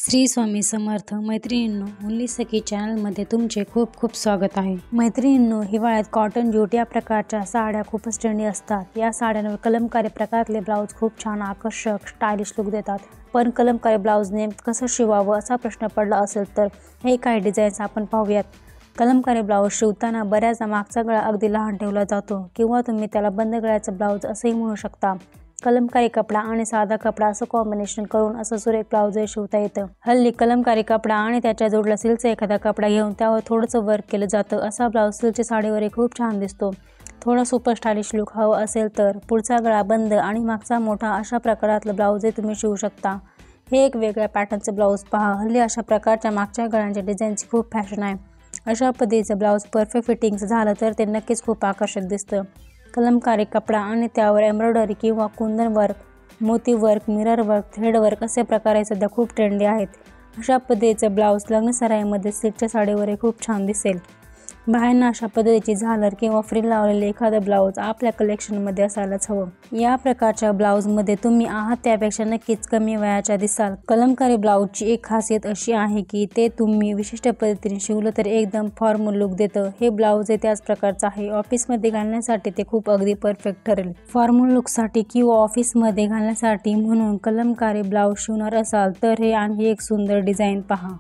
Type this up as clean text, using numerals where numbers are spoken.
श्री स्वामी समर्थ. मैत्रिणींनो, ओन्ली सखी चॅनलमध्ये तुमचे खूप खूप स्वागत आहे. मैत्रिणींनो, हिवाळ्यात कॉटन ज्यूट या प्रकारच्या साड्या खूपच ट्रेंडी असतात. या साड्यांवर कलमकारी प्रकारातले ब्लाऊज खूप छान आकर्षक स्टायलिश लुक देतात. पण कलमकारी ब्लाऊज नेमकं कसं शिवावं असा प्रश्न पडला असेल तर हे काही डिझाईन्स आपण पाहूयात. कलमकारी ब्लाऊज शिवताना बऱ्याचदा मागचा गळा अगदी लहान ठेवला जातो किंवा तुम्ही त्याला बंद गळ्याचं ब्लाऊज असंही म्हणू शकता. कलमकारी कपडा आणि साधा कपडा असं कॉम्बिनेशन करून असं सुरेख ब्लाऊजही शिवता येतं. हल्ली कलमकारी कपडा आणि त्याच्या जोडला सिल्कचा एखादा कपडा घेऊन त्यावर थोडंसं वर्क केलं जातं. असा ब्लाऊज सिल्कच्या साडीवरही खूप छान दिसतो. थोडा सुपर स्टायलिश लुक हवं असेल तर पुढचा गळा बंद आणि मागचा मोठा अशा प्रकारातलं ब्लाऊजही तुम्ही शिवू शकता. हे एक वेगळ्या पॅटर्नचं ब्लाऊज पहा. हल्ली अशा प्रकारच्या मागच्या गळ्यांच्या डिझाईनची खूप फॅशन आहे. अशा पद्धतीचं ब्लाऊज परफेक्ट फिटिंगचं झालं तर ते नक्कीच खूप आकर्षक दिसतं. कलमकारी कपडा आणि त्यावर एम्ब्रॉयडरी किंवा कुंदन वर्क, मोती work, mirror work, thread work असे प्रकार सध्या खूप ट्रेंडी आहेत. अशा पद्धतीचं ब्लाऊज लग्न सराईमध्ये सिल्कच्या साडीवरही खूप छान दिसेल. बाहेरनं अशा पद्धतीची झालर किंवा फ्रिल लावलेले एखादं ब्लाऊज आपल्या कलेक्शनमध्ये असायलाच हवं. या प्रकारच्या ब्लाऊजमध्ये तुम्ही आहात त्यापेक्षा नक्कीच कमी वयाच्या दिसाल. कलमकारी ब्लाऊजची एक खासियत अशी आहे की ते तुम्ही विशिष्ट पद्धतीने शिवलं तर एकदम फॉर्मल लुक देतं. हे ब्लाऊज त्याच प्रकारचं आहे. ऑफिसमध्ये घालण्यासाठी ते खूप अगदी परफेक्ट ठरेल. फॉर्मल लुकसाठी किंवा ऑफिसमध्ये घालण्यासाठी म्हणून कलमकारी ब्लाऊज शिवणार असाल तर हे आणखी एक सुंदर डिझाईन पहा.